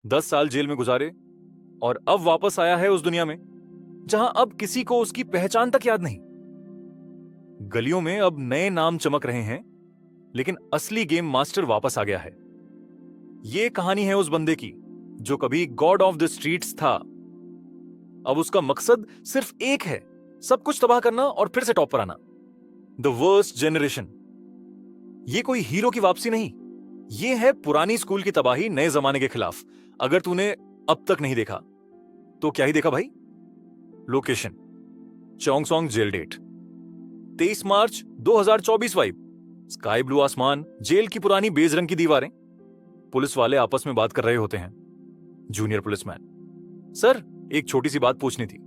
10 साल जेल में गुजारे और अब वापस आया है उस दुनिया में जहां अब किसी को उसकी पहचान तक याद नहीं। गलियों में अब नए नाम चमक रहे हैं, लेकिन असली गेम मास्टर वापस आ गया है। ये कहानी है उस बंदे की जो कभी गॉड ऑफ द स्ट्रीट्स था। अब उसका मकसद सिर्फ एक है, सब कुछ तबाह करना और फिर से टॉप पर आना। The worst generation. ये कोई हीरो की वापसी नहीं, ये है पुरानी स्कूल की तबाही नए जमाने के खिलाफ। अगर तूने अब तक नहीं देखा तो क्या ही देखा भाई। Location Cheongsong jail. Date 23 March 2024। Vibe sky blue आसमान, जेल की पुरानी बेज रंग की दीवारें, पुलिस वाले आपस में बात कर रहे होते हैं। जूनियर पुलिसमैन, सर एक छोटी सी बात पूछनी थी,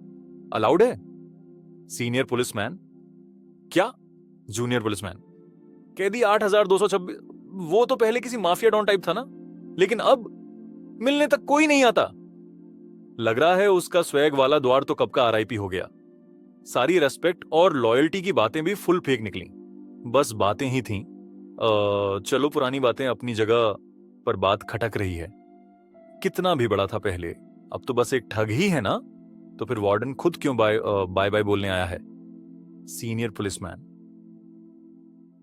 अलाउड है? सीनियर पुलिसमैन, क्या? जूनियर पुलिसमैन, कैदी 8226। वो तो पहले किसी माफिया डॉन टाइप था ना, लेकिन अब मिलने तक कोई नहीं आता। लग रहा है उसका स्वैग वाला द्वार तो कब का आरआईपी हो गया। सारी रेस्पेक्ट और लॉयल्टी की बातें भी फुल फेक निकली, बस बातें ही थीं। चलो पुरानी बातें अपनी जगह, पर बात खटक रही है। कितना भी बड़ा था पहले, अब तो बस एक ठग ही है ना। तो फिर वार्डन खुद क्यों बाय बाय बाय बोलने आया है? सीनियर पुलिसमैन,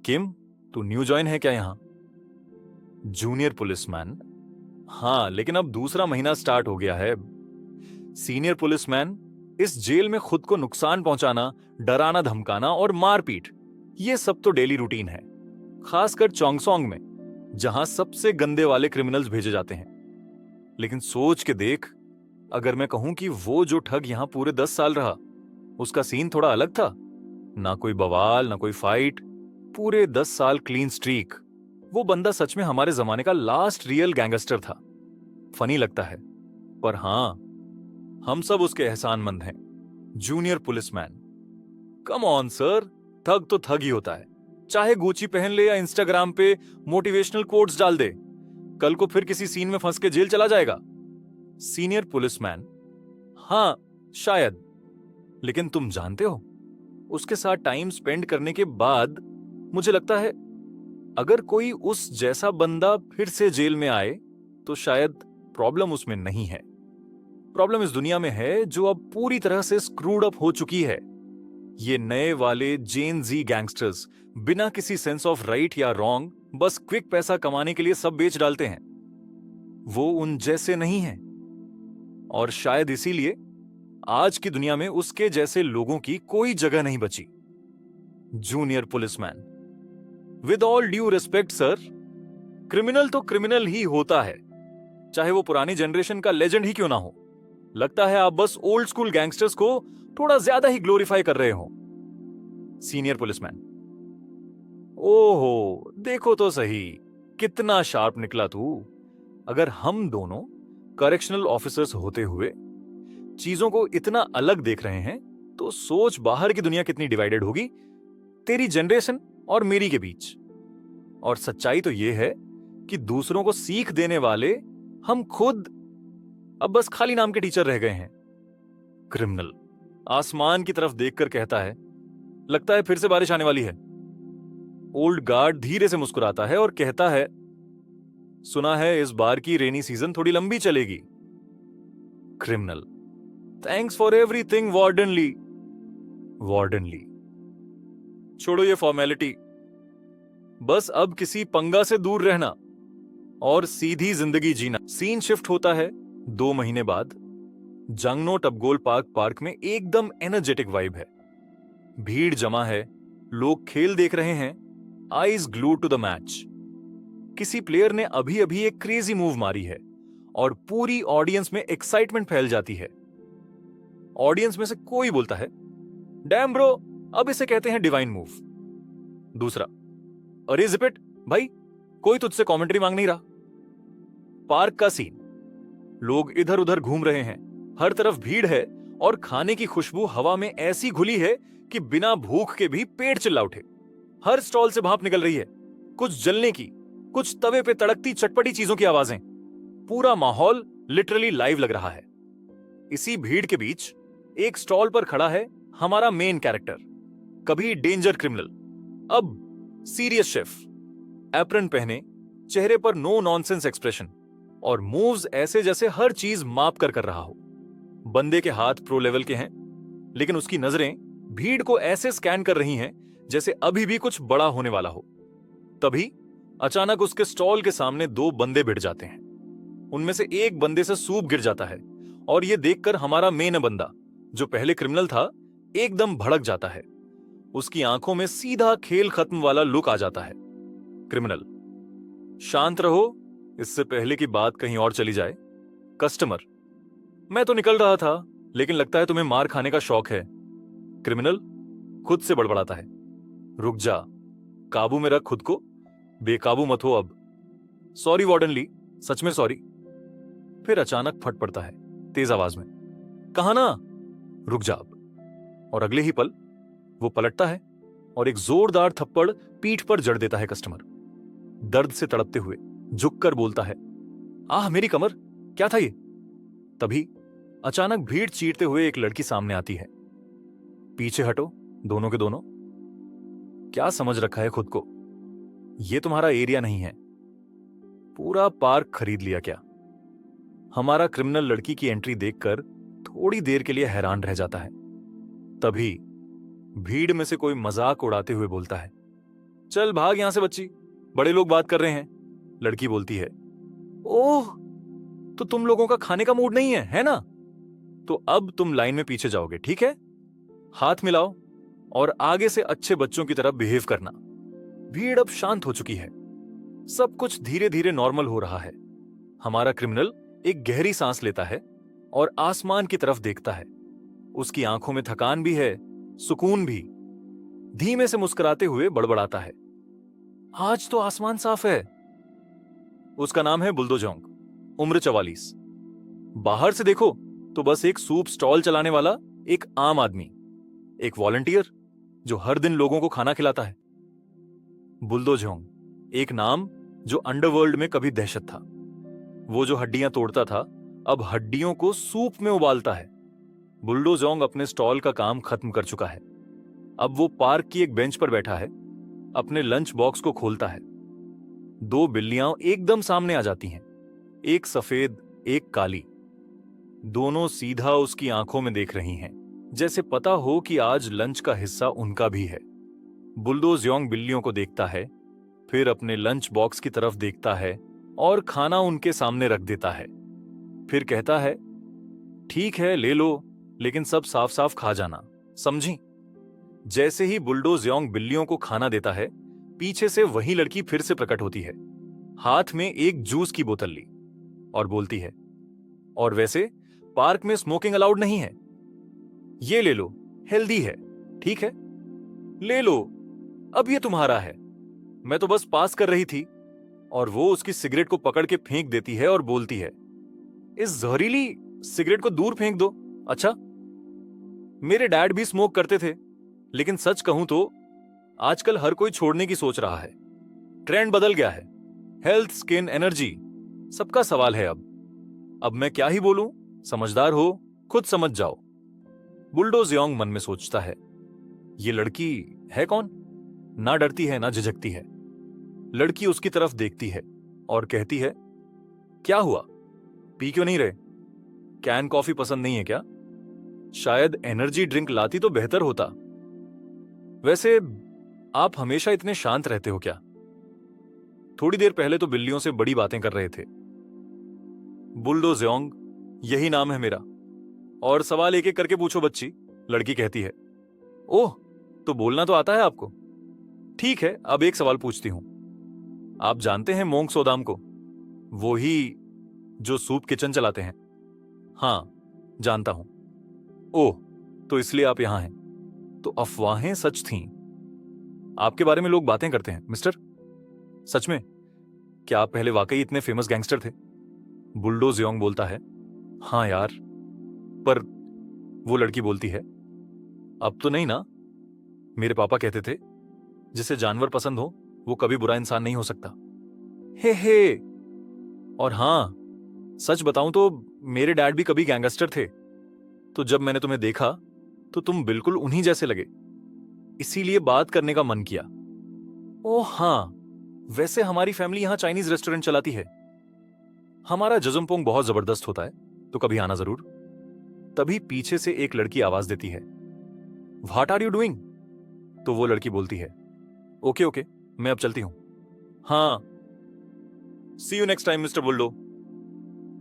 किम तू न्यू ज्वाइन है क्या यहां? जूनियर पुलिसमैन, हाँ लेकिन अब दूसरा महीना स्टार्ट हो गया है। सीनियर पुलिसमैन, इस जेल में खुद को नुकसान पहुंचाना, डराना धमकाना और मारपीट, ये सब तो डेली रूटीन है, खासकर चोंगसोंग में जहां सबसे गंदे वाले क्रिमिनल्स भेजे जाते हैं। लेकिन सोच के देख, अगर मैं कहूं कि वो जो ठग यहां पूरे 10 साल रहा, उसका सीन थोड़ा अलग था। ना कोई बवाल, ना कोई फाइट, पूरे 10 साल क्लीन स्ट्रीक। वो बंदा सच में हमारे जमाने का लास्ट रियल गैंगस्टर था। फनी लगता है, पर हां, हम सब उसके एहसानमंद हैं। Junior policeman, come on sir, thug तो थग ही होता है, चाहे गुची पहन ले या इंस्टाग्राम पे मोटिवेशनल कोट्स डाल दे, कल को फिर किसी सीन में फंस के जेल चला जाएगा। सीनियर पुलिसमैन, हां शायद, लेकिन तुम जानते हो, उसके साथ टाइम स्पेंड करने के बाद मुझे लगता है अगर कोई उस जैसा बंदा फिर से जेल में आए तो शायद प्रॉब्लम उसमें नहीं है, प्रॉब्लम इस दुनिया में है जो अब पूरी तरह से स्क्रूड अप हो चुकी है। ये नए वाले जेन जी गैंगस्टर्स बिना किसी सेंस ऑफ राइट या रॉन्ग, बस क्विक पैसा कमाने के लिए सब बेच डालते हैं। वो उन जैसे नहीं हैं, और शायद इसीलिए आज की दुनिया में उसके जैसे लोगों की कोई जगह नहीं बची। Junior policeman, with all due respect sir, criminal तो क्रिमिनल ही होता है, चाहे वो पुरानी जनरेशन का लेजेंड ही क्यों ना हो। लगता है आप बस ओल्ड स्कूल गैंगस्टर्स को थोड़ा ज्यादा ही ग्लोरीफाई कर रहे हो। सीनियर पुलिसमैन, ओहो देखो तो सही, कितना शार्प निकला तू। अगर हम दोनों करेक्शनल ऑफिसर्स होते हुए चीजों को इतना अलग देख रहे हैं, तो सोच बाहर की दुनिया कितनी डिवाइडेड होगी तेरी जनरेशन और मेरी के बीच। और सच्चाई तो यह है कि दूसरों को सीख देने वाले हम खुद अब बस खाली नाम के टीचर रह गए हैं। क्रिमिनल आसमान की तरफ देखकर कहता है, लगता है फिर से बारिश आने वाली है। ओल्ड गार्ड धीरे से मुस्कुराता है और कहता है, सुना है इस बार की रेनी सीजन थोड़ी लंबी चलेगी। Criminal, thanks for everything warden Lee. Warden Lee, छोड़ो ये फॉर्मेलिटी, बस अब किसी पंगा से दूर रहना और सीधी जिंदगी जीना। सीन शिफ्ट होता है 2 महीने बाद। जंगनो टबगोल पार्क में एकदम एनर्जेटिक वाइब है। भीड़ जमा है, लोग खेल देख रहे हैं, eyes glued to the match. किसी प्लेयर ने अभी अभी एक क्रेजी मूव मारी है और पूरी ऑडियंस में एक्साइटमेंट फैल जाती है। ऑडियंस में से कोई बोलता है, डैम ब्रो, अब इसे कहते हैं डिवाइन मूव। दूसरा, अरे जिपिट भाई, कोई तुझसे कमेंट्री मांग नहीं रहा। पार्क का सीन, लोग इधर उधर घूम रहे हैं, हर तरफ भीड़ है और खाने की खुशबू हवा में ऐसी घुली है कि बिना भूख के भी पेट चिल्ला उठे। हर स्टॉल से भाप निकल रही है, कुछ जलने की, कुछ तवे पे तड़कती चटपटी चीजों की आवाजें। पूरा माहौल लिटरली लाइव लग रहा है। इसी भीड़ के बीच एक स्टॉल पर खड़ा है हमारा मेन कैरेक्टर, कभी डेंजर क्रिमिनल, अब सीरियस शेफ। एप्रन पहने, चेहरे पर नो नॉनसेंस एक्सप्रेशन, और मूव्स ऐसे जैसे हर चीज माप कर कर रहा हो। बंदे के हाथ प्रो लेवल के हैं, लेकिन उसकी नजरें भीड़ को ऐसे स्कैन कर रही हैं जैसे अभी भी कुछ बड़ा होने वाला हो। तभी अचानक उसके स्टॉल के सामने दो बंदे भिड़ जाते हैं। उनमें से एक बंदे से सूप गिर जाता है और यह देखकर हमारा मेन बंदा, जो पहले क्रिमिनल था, एकदम भड़क जाता है। उसकी आंखों में सीधा खेल खत्म वाला लुक आ जाता है। क्रिमिनल: शांत रहो, इससे पहले की बात कहीं और चली जाए। कस्टमर: मैं तो निकल रहा था, लेकिन लगता है तुम्हें मार खाने का शौक है। क्रिमिनल खुद से बड़बड़ाता है: रुक जा, काबू में रख खुद को, बेकाबू मत हो अब। सॉरी वार्डन ली, सच में सॉरी। फिर अचानक फट पड़ता है तेज आवाज में: कहा ना, रुक जा अब। और अगले ही पल वो पलटता है और एक जोरदार थप्पड़ पीठ पर जड़ देता है कस्टमर। दर्द से तड़पते हुए झुककर बोलता है: आह मेरी कमर, क्या था ये? तभी अचानक भीड़ चीरते हुए एक लड़की सामने आती है। पीछे हटो दोनों के दोनों। क्या समझ रखा है खुद को? ये तुम्हारा एरिया नहीं है। पूरा पार्क खरीद लिया क्या? हमारा क्रिमिनल लड़की की एंट्री देखकर थोड़ी देर के लिए हैरान रह जाता है। तभी भीड़ में से कोई मजाक उड़ाते हुए बोलता है: चल भाग यहां से बच्ची, बड़े लोग बात कर रहे हैं। लड़की बोलती है: ओह, तो तुम लोगों का खाने का मूड नहीं है ना? तो अब तुम लाइन में पीछे जाओगे, ठीक है? हाथ मिलाओ और आगे से अच्छे बच्चों की तरह बिहेव करना। भीड़ अब शांत हो चुकी है। सब कुछ धीरे धीरे नॉर्मल हो रहा है। हमारा क्रिमिनल एक गहरी सांस लेता है और आसमान की तरफ देखता है। उसकी आंखों में थकान भी है, सुकून भी। धीमे से मुस्कुराते हुए बड़बड़ाता है: आज तो आसमान साफ है। उसका नाम है बुल्दोजोंग, उम्र 44। बाहर से देखो तो बस एक सूप स्टॉल चलाने वाला एक आम आदमी, एक वॉलंटियर जो हर दिन लोगों को खाना खिलाता है। बुल्दोजोंग, एक नाम जो अंडरवर्ल्ड में कभी दहशत था। वो जो हड्डियां तोड़ता था, अब हड्डियों को सूप में उबालता है। बुल्डोजोंग अपने स्टॉल का काम खत्म कर चुका है। अब वो पार्क की एक बेंच पर बैठा है, अपने लंच बॉक्स को खोलता है। दो बिल्लियां एकदम सामने आ जाती हैं, एक सफेद एक काली। दोनों सीधा उसकी आंखों में देख रही हैं, जैसे पता हो कि आज लंच का हिस्सा उनका भी है। बुल्डोजोंग बिल्लियों को देखता है, फिर अपने लंच बॉक्स की तरफ देखता है और खाना उनके सामने रख देता है। फिर कहता है: ठीक है ले लो, लेकिन सब साफ साफ खा जाना, समझी? जैसे ही बुल्डोजोंग बिल्लियों को खाना देता है, पीछे से वही लड़की फिर से प्रकट होती है, हाथ में एक जूस की बोतल ली, और बोलती है: और वैसे पार्क में स्मोकिंग अलाउड नहीं है। ये ले लो, हेल्दी है, ठीक है? ले लो, अब ये तुम्हारा है। मैं तो बस पास कर रही थी। और वो उसकी सिगरेट को पकड़ के फेंक देती है और बोलती है: इस जहरीली सिगरेट को दूर फेंक दो। अच्छा, मेरे डैड भी स्मोक करते थे, लेकिन सच कहूं तो आजकल हर कोई छोड़ने की सोच रहा है। ट्रेंड बदल गया है। हेल्थ, स्किन, एनर्जी, सबका सवाल है अब मैं क्या ही बोलूं? समझदार हो, खुद समझ जाओ। बुल्डोजोंग मन में सोचता है, ये लड़की है कौन? ना डरती है ना झिझकती है। लड़की उसकी तरफ देखती है और कहती है: क्या हुआ, पी क्यों नहीं रहे? कैन कॉफी पसंद नहीं है क्या? शायद एनर्जी ड्रिंक लाती तो बेहतर होता। वैसे आप हमेशा इतने शांत रहते हो क्या? थोड़ी देर पहले तो बिल्लियों से बड़ी बातें कर रहे थे। बुल्डोजोंग, यही नाम है मेरा। और सवाल एक एक करके पूछो बच्ची, लड़की कहती है। ओह, तो बोलना तो आता है आपको? ठीक है, अब एक सवाल पूछती हूं। आप जानते हैं मोंग सोदाम को? वो ही जो सूप किचन चलाते हैं। हाँ, जानता हूं। ओह, तो इसलिए आप यहां हैं। तो अफवाहें सच थीं। आपके बारे में लोग बातें करते हैं मिस्टर। सच में? क्या आप पहले वाकई इतने फेमस गैंगस्टर थे? बुल्डोजोंग बोलता है। हाँ यार, पर वो लड़की बोलती है, अब तो नहीं ना। मेरे पापा कहते थे, जिसे जानवर पसंद हो वो कभी बुरा इंसान नहीं हो सकता। हे। और हाँ, सच बताऊं तो मेरे डैड भी कभी गैंगस्टर थे। तो जब मैंने तुम्हें देखा तो तुम बिल्कुल उन्हीं जैसे लगे, इसीलिए बात करने का मन किया। ओह हाँ, वैसे हमारी फैमिली यहां चाइनीज रेस्टोरेंट चलाती है। हमारा जजमपोंग बहुत जबरदस्त होता है, तो कभी आना जरूर। तभी पीछे से एक लड़की आवाज देती है, व्हाट आर यू डूइंग? तो वो लड़की बोलती है, ओके ओके, मैं अब चलती हूं। हाँ, see you next time mister Buldo.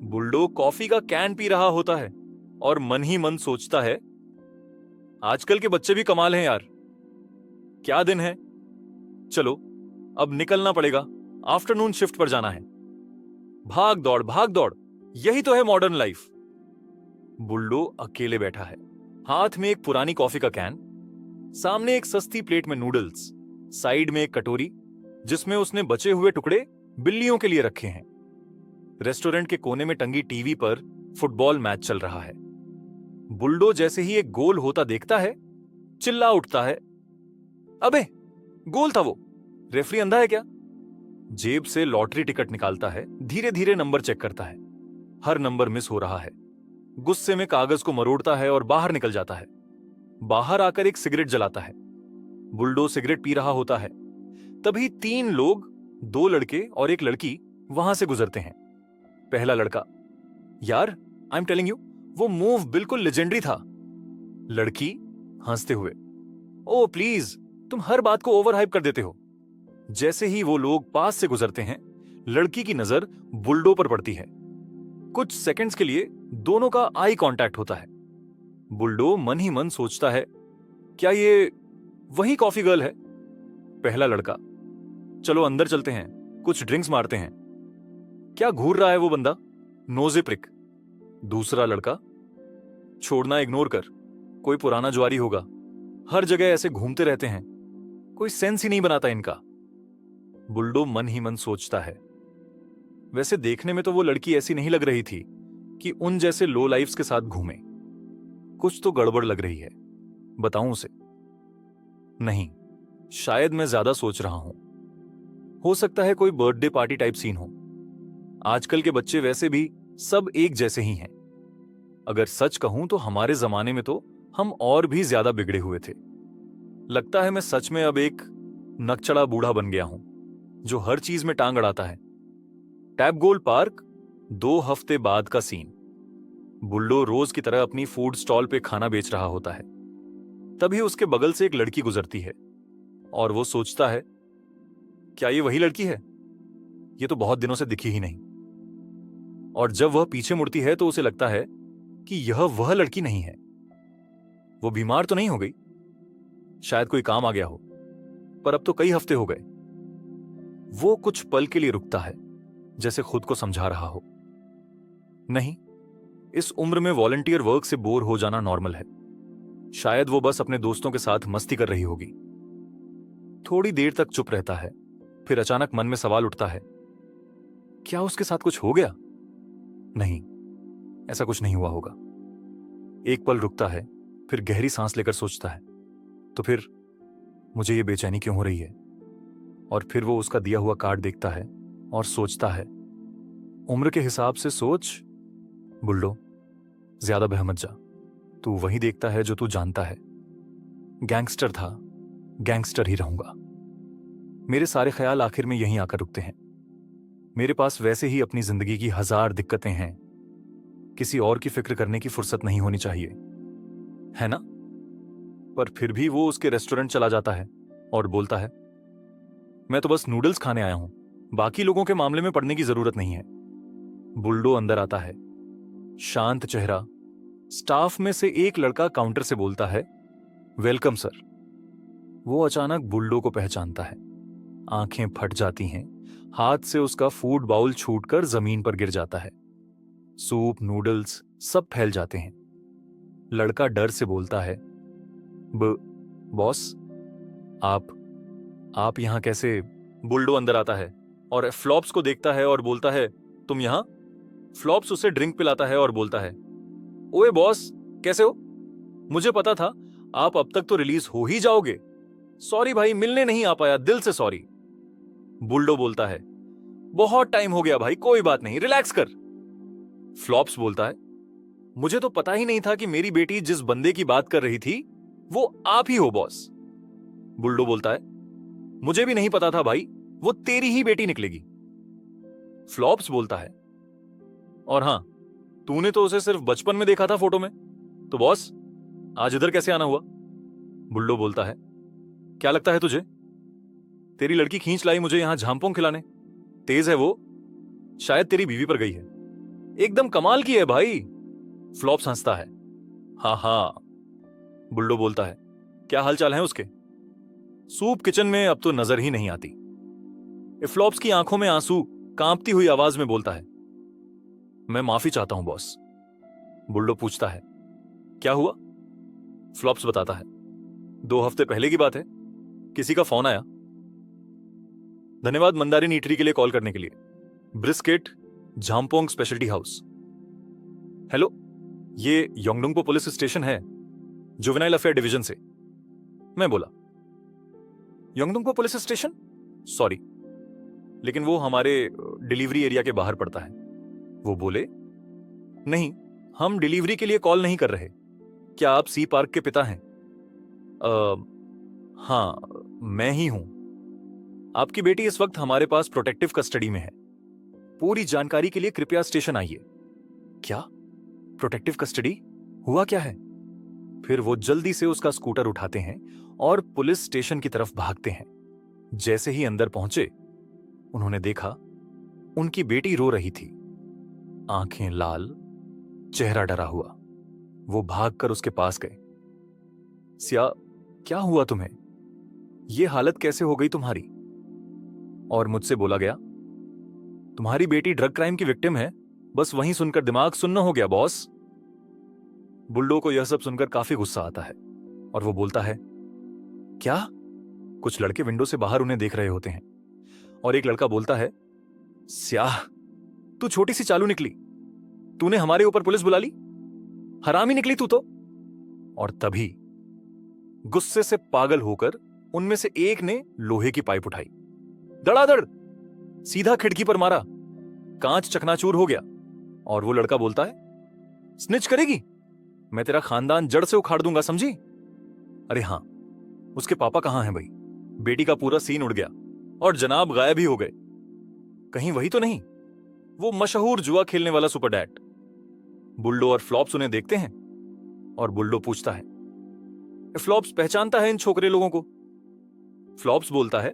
Buldo coffee का कैन पी रहा होता है और मन ही मन सोचता है, आजकल के बच्चे भी कमाल हैं यार, क्या दिन है। चलो अब निकलना पड़ेगा, आफ्टरनून शिफ्ट पर जाना है। भाग दौड़, यही तो है मॉडर्न लाइफ। बुल्डो अकेले बैठा है, हाथ में एक पुरानी कॉफी का कैन, सामने एक सस्ती प्लेट में नूडल्स, साइड में एक कटोरी जिसमें उसने बचे हुए टुकड़े बिल्लियों के लिए रखे हैं। रेस्टोरेंट के कोने में टंगी टीवी पर फुटबॉल मैच चल रहा है। बुल्डो जैसे ही एक गोल होता देखता है, चिल्ला उठता है, अबे गोल था वो, रेफरी अंधा है क्या? जेब से लॉटरी टिकट निकालता है, धीरे धीरे नंबर चेक करता है, हर नंबर मिस हो रहा है। गुस्से में कागज को मरोड़ता है और बाहर निकल जाता है। बाहर आकर एक सिगरेट जलाता है। बुल्डो सिगरेट पी रहा होता है, तभी 3 लोग, 2 लड़के और एक लड़की वहां से गुजरते हैं। पहला लड़का, यार आई एम टेलिंग यू, वो मूव बिल्कुल लेजेंडरी था। लड़की हंसते हुए, ओ प्लीज, तुम हर बात को ओवर हाइप कर देते हो। जैसे ही वो लोग पास से गुजरते हैं, लड़की की नजर बुल्डो पर पड़ती है। कुछ सेकंड्स के लिए दोनों का आई कांटेक्ट होता है। बुल्डो मन ही मन सोचता है, क्या ये वही कॉफी गर्ल है? पहला लड़का, चलो अंदर चलते हैं, कुछ ड्रिंक्स मारते हैं। क्या घूर रहा है वो बंदा, नोज़े प्रिक। दूसरा लड़का, छोड़ना इग्नोर कर, कोई पुराना जुआरी होगा, हर जगह ऐसे घूमते रहते हैं, कोई सेंस ही नहीं बनाता इनका। बुल्डो मन ही मन सोचता है, वैसे देखने में तो वो लड़की ऐसी नहीं लग रही थी कि उन जैसे लो लाइफ्स के साथ घूमे। कुछ तो गड़बड़ लग रही है, बताऊं उसे? नहीं, शायद मैं ज्यादा सोच रहा हूं। हो सकता है कोई बर्थडे पार्टी टाइप सीन हो। आजकल के बच्चे वैसे भी सब एक जैसे ही हैं। अगर सच कहूं तो हमारे जमाने में तो हम और भी ज्यादा बिगड़े हुए थे। लगता है मैं सच में अब एक नकचड़ा बूढ़ा बन गया हूं जो हर चीज में टांग अड़ाता है। टैप गोल्ड पार्क, 2 हफ्ते बाद का सीन। बुल्डो रोज की तरह अपनी फूड स्टॉल पे खाना बेच रहा होता है। तभी उसके बगल से एक लड़की गुजरती है और वो सोचता है, क्या ये वही लड़की है? ये तो बहुत दिनों से दिखी ही नहीं। और जब वह पीछे मुड़ती है तो उसे लगता है कि यह वह लड़की नहीं है। वो बीमार तो नहीं हो गई? शायद कोई काम आ गया हो, पर अब तो कई हफ्ते हो गए। वो कुछ पल के लिए रुकता है, जैसे खुद को समझा रहा हो, नहीं, इस उम्र में वॉलंटियर वर्क से बोर हो जाना नॉर्मल है। शायद वो बस अपने दोस्तों के साथ मस्ती कर रही होगी। थोड़ी देर तक चुप रहता है, फिर अचानक मन में सवाल उठता है, क्या उसके साथ कुछ हो गया? नहीं, ऐसा कुछ नहीं हुआ होगा। एक पल रुकता है, फिर गहरी सांस लेकर सोचता है, तो फिर मुझे ये बेचैनी क्यों हो रही है? और फिर वो उसका दिया हुआ कार्ड देखता है और सोचता है, उम्र के हिसाब से सोच बुल्डो, ज्यादा बह मत जा, तू वही देखता है जो तू जानता है। गैंगस्टर था, गैंगस्टर ही रहूंगा। मेरे सारे ख्याल आखिर में यहीं आकर रुकते हैं। मेरे पास वैसे ही अपनी जिंदगी की 1000 दिक्कतें हैं, किसी और की फिक्र करने की फुर्सत नहीं होनी चाहिए, है ना? पर फिर भी वो उसके रेस्टोरेंट चला जाता है और बोलता है, मैं तो बस नूडल्स खाने आया हूं, बाकी लोगों के मामले में पड़ने की जरूरत नहीं है। बुल्डो अंदर आता है, शांत चेहरा। स्टाफ में से एक लड़का काउंटर से बोलता है, वेलकम सर। वो अचानक बुल्डो को पहचानता है, आंखें फट जाती हैं, हाथ से उसका फूड बाउल छूटकर जमीन पर गिर जाता है। सूप, नूडल्स सब फैल जाते हैं। लड़का डर से बोलता है, बॉस, आप यहां कैसे? बुल्डो अंदर आता है और फ्लॉप्स को देखता है और बोलता है, तुम यहां? फ्लॉप्स उसे ड्रिंक पिलाता है और बोलता है, ओए बॉस, कैसे हो? मुझे पता था आप अब तक तो रिलीज हो ही जाओगे। सॉरी भाई, मिलने नहीं आ पाया, दिल से सॉरी। बुल्डो बोलता है, बहुत टाइम हो गया भाई, कोई बात नहीं, रिलैक्स कर। फ्लॉप्स बोलता है, मुझे तो पता ही नहीं था कि मेरी बेटी जिस बंदे की बात कर रही थी वो आप ही हो बॉस। बुल्डो बोलता है, मुझे भी नहीं पता था भाई, वो तेरी ही बेटी निकलेगी। फ्लॉप्स बोलता है, और हाँ, तूने तो उसे सिर्फ बचपन में देखा था फोटो में, तो बॉस आज इधर कैसे आना हुआ? बुल्डो बोलता है, क्या लगता है तुझे? तेरी लड़की खींच लाई मुझे यहां झांपोंग खिलाने। तेज है वो, शायद तेरी बीवी पर गई है। एकदम कमाल की है भाई। फ्लॉप्स हंसता है। हाँ हाँ, बुल्डो बोलता है, क्या हालचाल है उसके? सूप किचन में अब तो नजर ही नहीं आती। फ्लॉप्स की आंखों में आंसू कांपती हुई आवाज में बोलता है, मैं माफी चाहता हूं बॉस। बुल्डो पूछता है, क्या हुआ? फ्लॉप्स बताता है, 2 हफ्ते पहले की बात है, किसी का फोन आया। धन्यवाद मंदारिन ईटरी के लिए कॉल करने के लिए। Brisket Jampong speciality house. Hello, ये योंगडुंगपो पुलिस स्टेशन है, जुवेनाइल अफेयर डिवीजन से। मैं बोला, योंगडुंगपो पुलिस स्टेशन? सॉरी, लेकिन वो हमारे डिलीवरी एरिया के बाहर पड़ता है। वो बोले, नहीं, हम डिलीवरी के लिए कॉल नहीं कर रहे। क्या आप सी पार्क के पिता हैं? हाँ, मैं ही हूं। आपकी बेटी इस वक्त हमारे पास प्रोटेक्टिव कस्टडी में है। पूरी जानकारी के लिए कृपया स्टेशन आइए। क्या? Protective custody? हुआ क्या है? फिर वो जल्दी से उसका स्कूटर उठाते हैं और पुलिस स्टेशन की तरफ भागते हैं। जैसे ही अंदर पहुंचे, उन्होंने देखा उनकी बेटी रो रही थी, आंखें लाल, चेहरा डरा हुआ। वो भागकर उसके पास गए। सिया, क्या हुआ तुम्हें? ये हालत कैसे हो गई तुम्हारी? और मुझसे बोला गया, तुम्हारी बेटी ड्रग क्राइम की विक्टिम है। बस वहीं सुनकर दिमाग सुन्न हो गया बॉस। बुल्डो को यह सब सुनकर काफी गुस्सा आता है और वो बोलता है, क्या? कुछ लड़के विंडो से बाहर उन्हें देख रहे होते हैं और एक लड़का बोलता है, स्याह, तू छोटी सी चालू निकली। तूने हमारे ऊपर पुलिस बुला ली। हरामी निकली तू तो। और तभी गुस्से से पागल होकर उनमें से एक ने लोहे की पाइप उठाई, धड़ाधड़ सीधा खिड़की पर मारा। कांच चकनाचूर हो गया और वो लड़का बोलता है, स्निच करेगी? मैं तेरा खानदान जड़ से उखाड़ दूंगा, समझी? अरे हां, उसके पापा कहां हैं भाई? बेटी का पूरा सीन उड़ गया और जनाब गायब ही हो गए। कहीं वही तो नहीं, वो मशहूर जुआ खेलने वाला सुपर डैड? बुल्डो और फ्लॉप्स उन्हें देखते हैं और बुल्डो पूछता है, फ्लॉप्स पहचानता है इन छोकरे लोगों को? फ्लॉप्स बोलता है,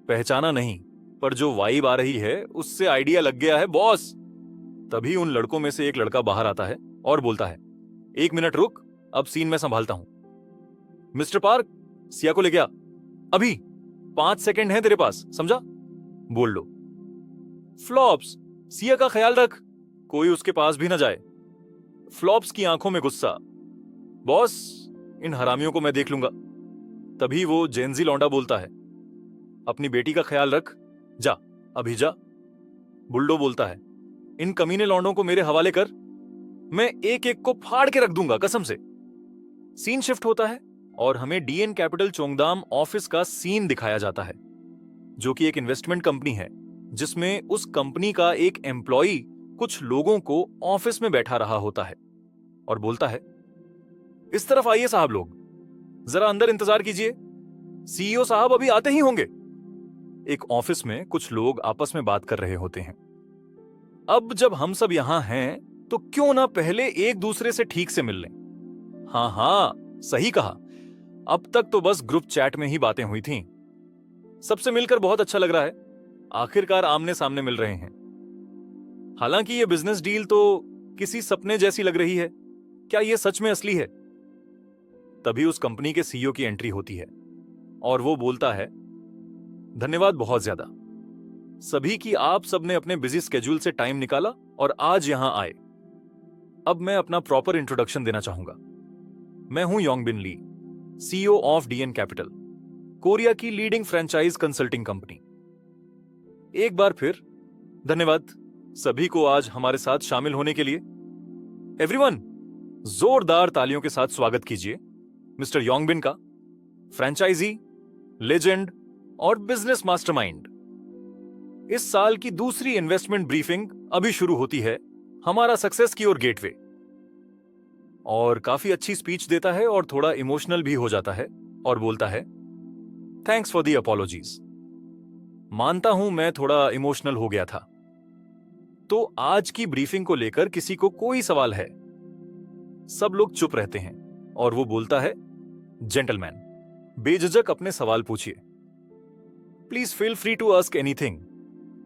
पहचाना नहीं, पर जो वाइब आ रही है उससे आइडिया लग गया है बॉस। तभी उन लड़कों में से एक लड़का बाहर आता है और बोलता है, 1 मिनट रुक, अब सीन में संभालता हूं। मिस्टर पार्क, सिया को ले गया अभी। 5 सेकंड है तेरे पास, समझा? बोल लो। फ्लॉप्स, सिया का ख्याल रख, कोई उसके पास भी ना जाए। फ्लॉप्स की आंखों में गुस्सा, बॉस इन हरामियों को मैं देख लूंगा। तभी वो जेंजी लौंडा बोलता है, अपनी बेटी का ख्याल रख, जा अभी जा। बुल्डो बोलता है, इन कमीने लौंडों को मेरे हवाले कर, मैं एक एक को फाड़ के रख दूंगा कसम से। सीन शिफ्ट होता है और हमें डीएन कैपिटल चोंगदाम ऑफिस का सीन दिखाया जाता है, जो कि एक इन्वेस्टमेंट कंपनी है, जिसमें उस कंपनी का एक एम्प्लॉई कुछ लोगों को ऑफिस में बैठा रहा होता है और बोलता है, इस तरफ आइए साहब लोग, जरा अंदर इंतजार कीजिए, सीईओ साहब अभी आते ही होंगे। एक ऑफिस में कुछ लोग आपस में बात कर रहे होते हैं। अब जब हम सब यहां हैं तो क्यों ना पहले एक दूसरे से ठीक से मिल लें। हाँ हाँ, सही कहा, अब तक तो बस ग्रुप चैट में ही बातें हुई थीं। सबसे मिलकर बहुत अच्छा लग रहा है, आखिरकार आमने सामने मिल रहे हैं। हालांकि ये बिजनेस डील तो किसी सपने जैसी लग रही है, क्या ये सच में असली है? तभी उस कंपनी के सीईओ की एंट्री होती है और वो बोलता है, धन्यवाद बहुत ज्यादा सभी की, आप सबने अपने बिजी स्केड्यूल से टाइम निकाला और आज यहां आए। अब मैं अपना प्रॉपर इंट्रोडक्शन देना चाहूंगा। मैं हूं Yongbin Lee, CEO of DN Capital, Korea की लीडिंग फ्रेंचाइज कंसल्टिंग कंपनी। एक बार फिर धन्यवाद सभी को आज हमारे साथ शामिल होने के लिए। एवरीवन, जोरदार तालियों के साथ स्वागत कीजिए मिस्टर योंगबिन का, फ्रेंचाइजी, लेजेंड और बिजनेस मास्टरमाइंड। इस साल की दूसरी इन्वेस्टमेंट ब्रीफिंग अभी शुरू होती है, हमारा सक्सेस की ओर गेटवे। और काफी अच्छी स्पीच देता है और थोड़ा इमोशनल भी हो जाता है और बोलता है, थैंक्स फॉर दी अपॉलॉजीज। मानता हूं मैं थोड़ा इमोशनल हो गया था। तो आज की ब्रीफिंग को लेकर किसी को कोई सवाल है? सब लोग चुप रहते हैं और वो बोलता है, जेंटलमैन, बेझिझक अपने सवाल पूछिए, please feel free to ask anything.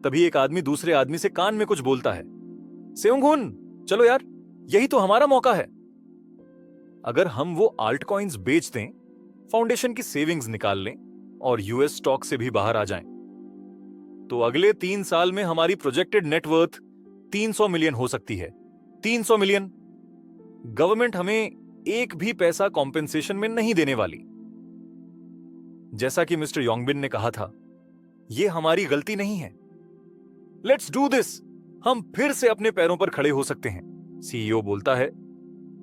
तभी एक आदमी दूसरे आदमी से कान में कुछ बोलता है, सेउंगहुन, चलो यार, यही तो हमारा मौका है। अगर हम वो आल्ट कॉइन्स बेच दें, फाउंडेशन की सेविंग्स निकाल लें और यूएस स्टॉक से भी बाहर आ जाएं, तो अगले 3 साल में हमारी प्रोजेक्टेड नेटवर्थ 300 मिलियन हो सकती है। 300 मिलियन। गवर्नमेंट हमें एक भी पैसा कॉम्पेंसेशन में नहीं देने वाली। जैसा कि मिस्टर योंगबिन ने कहा था, यह हमारी गलती नहीं है। Let's do this. हम फिर से अपने पैरों पर खड़े हो सकते हैं। सीईओ बोलता है,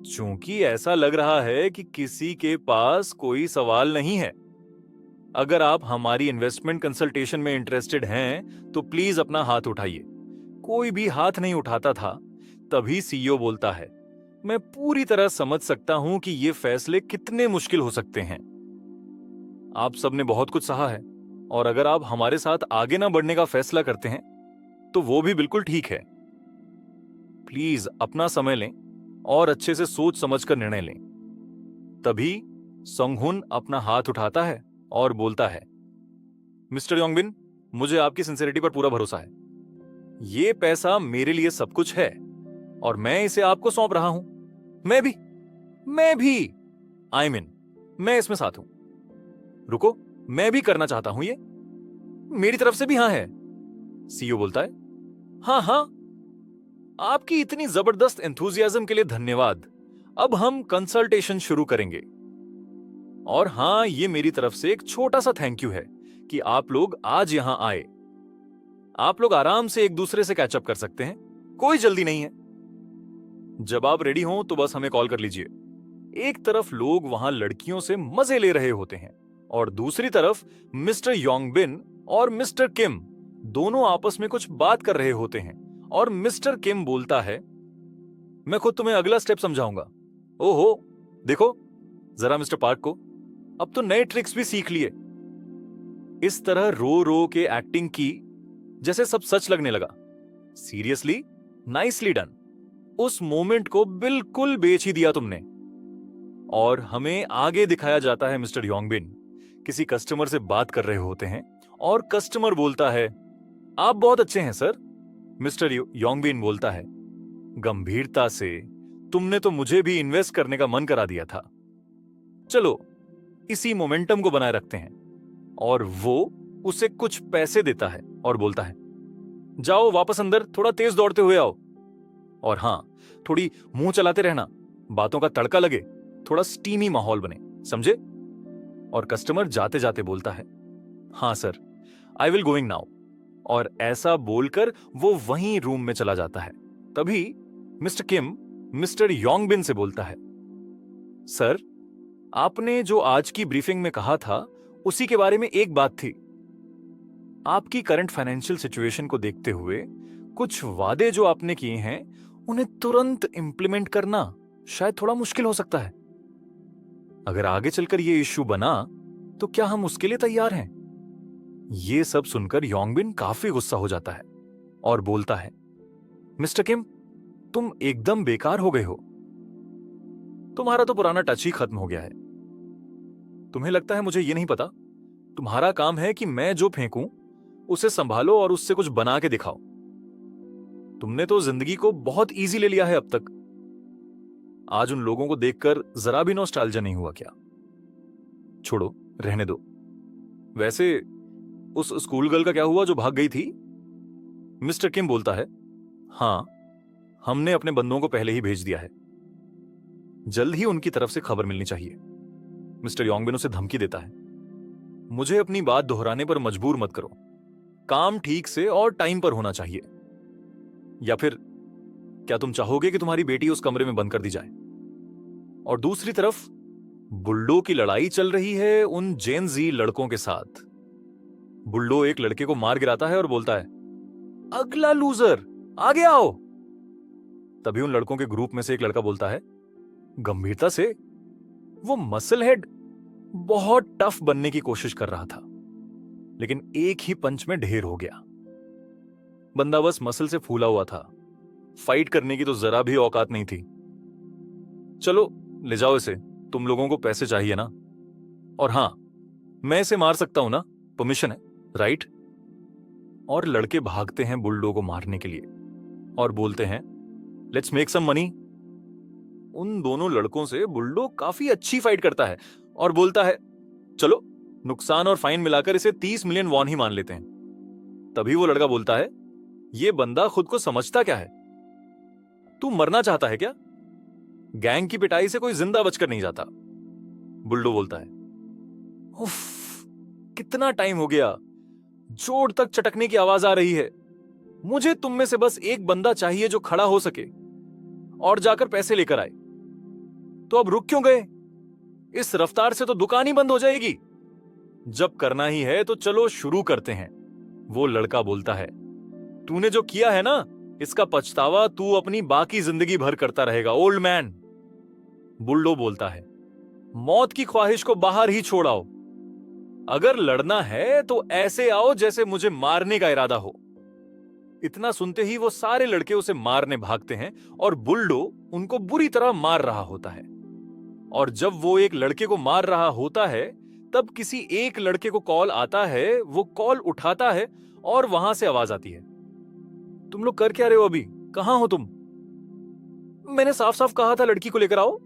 चूंकि ऐसा लग रहा है कि किसी के पास कोई सवाल नहीं है। अगर आप हमारी इन्वेस्टमेंट कंसल्टेशन में इंटरेस्टेड हैं, तो प्लीज अपना हाथ उठाइए। कोई भी हाथ नहीं उठाता था। तभी सीईओ बोलता है, मैं पूरी तरह समझ सकता हूं कि ये फैसले कितने मुश्किल हो सकते हैं। आप सबने बहुत कुछ सहा है, और अगर आप हमारे साथ आगे ना बढ़ने का फैसला करते हैं, तो वो भी बिल्कुल ठीक है। प्लीज अपना समय लें और अच्छे से सोच समझकर निर्णय लें। तभी संगहुन अपना हाथ उठाता है और बोलता है, मिस्टर योंगबिन, मुझे आपकी सिंसेरिटी पर पूरा भरोसा है। ये पैसा मेरे लिए सब कुछ है और मैं इसे आपको सौंप रहा हूं। मैं भी आई मीन, मैं इसमें साथ हूं। रुको, मैं भी करना चाहता हूं ये। मेरी तरफ से भी हां है। सीईओ बोलता है, हाँ, आपकी इतनी जबरदस्त एंथुजियाज्म के लिए धन्यवाद। अब हम कंसल्टेशन शुरू करेंगे। और हां, ये मेरी तरफ से एक छोटा सा थैंक यू है कि आप लोग आज यहां आए। आप लोग आराम से एक दूसरे से कैचअप कर सकते हैं, कोई जल्दी नहीं है। जब आप रेडी हो तो बस हमें कॉल कर लीजिए। एक तरफ लोग वहां लड़कियों से मजे ले रहे होते हैं और दूसरी तरफ मिस्टर योंगबिन और मिस्टर किम दोनों आपस में कुछ बात कर रहे होते हैं। और मिस्टर किम बोलता है, मैं खुद तुम्हें अगला स्टेप समझाऊंगा। ओहो, देखो जरा मिस्टर पार्क को, अब तो नए ट्रिक्स भी सीख लिए। इस तरह रो रो के एक्टिंग की जैसे सब सच लगने लगा। Seriously, nicely done. उस मोमेंट को बिल्कुल बेच ही दिया तुमने। और हमें आगे दिखाया जाता है मिस्टर योंगबिन किसी कस्टमर से बात कर रहे होते हैं और कस्टमर बोलता है, आप बहुत अच्छे हैं सर। मिस्टर योंगबिन बोलता है, गंभीरता से, तुमने तो मुझे भी इन्वेस्ट करने का मन करा दिया था। चलो इसी मोमेंटम को बनाए रखते हैं। और वो उसे कुछ पैसे देता है और बोलता है, जाओ वापस अंदर, थोड़ा तेज दौड़ते हुए आओ। और हां, थोड़ी मुंह चलाते रहना, बातों का तड़का लगे, थोड़ा स्टीमी माहौल बने, समझे? और कस्टमर जाते जाते बोलता है, हां sir, I will going now. और ऐसा बोलकर वो वहीं रूम में चला जाता है। तभी मिस्टर किम मिस्टर योंगबिन से बोलता है, सर, आपने जो आज की ब्रीफिंग में कहा था उसी के बारे में एक बात थी। आपकी करंट फाइनेंशियल सिचुएशन को देखते हुए कुछ वादे जो आपने किए हैं उन्हें तुरंत इंप्लीमेंट करना शायद थोड़ा मुश्किल हो सकता है। अगर आगे चलकर यह इश्यू बना तो क्या हम उसके लिए तैयार हैं? यह सब सुनकर योंगबिन काफी गुस्सा हो जाता है और बोलता है, मिस्टर किम, तुम एकदम बेकार हो गए हो। तुम्हारा तो पुराना टच ही खत्म हो गया है। तुम्हें लगता है मुझे यह नहीं पता? तुम्हारा काम है कि मैं जो फेंकूं उसे संभालो और उससे कुछ बना के दिखाओ। तुमने तो जिंदगी को बहुत इजी ले लिया है अब तक। आज उन लोगों को देखकर जरा भी नॉस्टैल्जिया नहीं हुआ क्या? छोड़ो, रहने दो। वैसे उस स्कूल गर्ल का क्या हुआ जो भाग गई थी? मिस्टर किम बोलता है, हां, हमने अपने बंदों को पहले ही भेज दिया है। जल्द ही उनकी तरफ से खबर मिलनी चाहिए। मिस्टर योंगबिन उसे धमकी देता है, मुझे अपनी बात दोहराने पर मजबूर मत करो। काम ठीक से और टाइम पर होना चाहिए। या फिर क्या तुम चाहोगे कि तुम्हारी बेटी उस कमरे में बंद कर दी जाए? और दूसरी तरफ बुल्डो की लड़ाई चल रही है उन जेन जी लड़कों के साथ। बुल्डो एक लड़के को मार गिराता है और बोलता है, अगला लूजर, आगे आओ। तभी उन लड़कों के ग्रुप में से एक लड़का बोलता है, गंभीरता से, वो मसल हेड बहुत टफ बनने की कोशिश कर रहा था, लेकिन एक ही पंच में ढेर हो गया। बंदा बस मसल से फूला हुआ था, फाइट करने की तो जरा भी औकात नहीं थी। चलो ले जाओ इसे, तुम लोगों को पैसे चाहिए ना, और हां मैं इसे मार सकता हूं ना, परमिशन है, राइट? और लड़के भागते हैं बुल्डो को मारने के लिए और बोलते हैं लेट्स मेक सम मनी। उन दोनों लड़कों से बुल्डो काफी अच्छी फाइट करता है और बोलता है चलो नुकसान और फाइन मिलाकर इसे 30 मिलियन वॉन ही मान लेते हैं। तभी वो लड़का बोलता है ये बंदा खुद को समझता क्या है, तू मरना चाहता है क्या? गैंग की पिटाई से कोई जिंदा बचकर नहीं जाता। बुल्डो बोलता है उफ, कितना टाइम हो गया, जोड़ तक चटकने की आवाज आ रही है। मुझे तुम में से बस एक बंदा चाहिए जो खड़ा हो सके और जाकर पैसे लेकर आए। तो अब रुक क्यों गए? इस रफ्तार से तो दुकान ही बंद हो जाएगी। जब करना ही है तो चलो शुरू करते हैं। वो लड़का बोलता है तूने जो किया है ना, इसका पछतावा तू अपनी बाकी जिंदगी भर करता रहेगा ओल्ड मैन। बुल्डो बोलता है मौत की ख्वाहिश को बाहर ही छोड़ आओ। अगर लड़ना है तो ऐसे आओ जैसे मुझे मारने का इरादा हो। इतना सुनते ही वो सारे लड़के उसे मारने भागते हैं और बुल्डो उनको बुरी तरह मार रहा होता है। और जब वो एक लड़के को मार रहा होता है तब किसी एक लड़के को कॉल आता है। वो कॉल उठाता है और वहां से आवाज आती है तुम लोग कर क्या रहे हो अभी, कहां हो तुम? मैंने साफ साफ कहा था लड़की को लेकर आओ,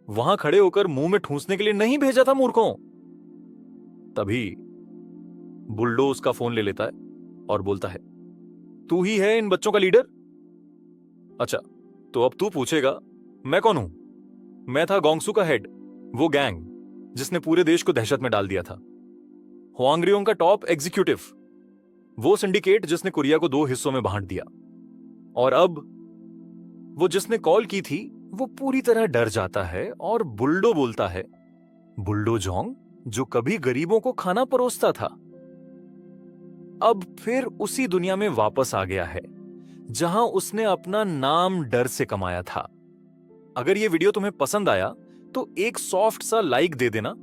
वहां खड़े होकर मुंह में ठूंसने के लिए नहीं भेजा था मूर्खों। तभी बुल्डो उसका फोन ले लेता है और बोलता है तू ही है इन बच्चों का लीडर? अच्छा तो अब तू पूछेगा मैं कौन हूं? मैं था गोंगसू का हेड, वो गैंग जिसने पूरे देश को दहशत में डाल दिया था। हुआंग्रियोंग का टॉप एग्जीक्यूटिव, वो सिंडिकेट जिसने कोरिया को 2 हिस्सों में बांट दिया। और अब वो जिसने कॉल की थी वो पूरी तरह डर जाता है और बुल्डो बोलता है बुल्डो जोंग जो कभी गरीबों को खाना परोसता था, अब फिर उसी दुनिया में वापस आ गया है जहां उसने अपना नाम डर से कमाया था। अगर ये वीडियो तुम्हें पसंद आया तो एक सॉफ्ट सा लाइक दे देना,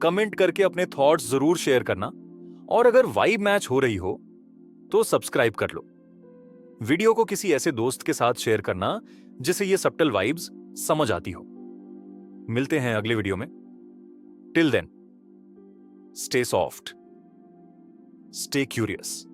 कमेंट करके अपने थॉट्स जरूर शेयर करना, और अगर वाइब मैच हो रही हो तो सब्सक्राइब कर लो। वीडियो को किसी ऐसे दोस्त के साथ शेयर करना जिसे ये सबटल वाइब्स समझ आती हो। मिलते हैं अगले वीडियो में। Till then stay soft, stay curious.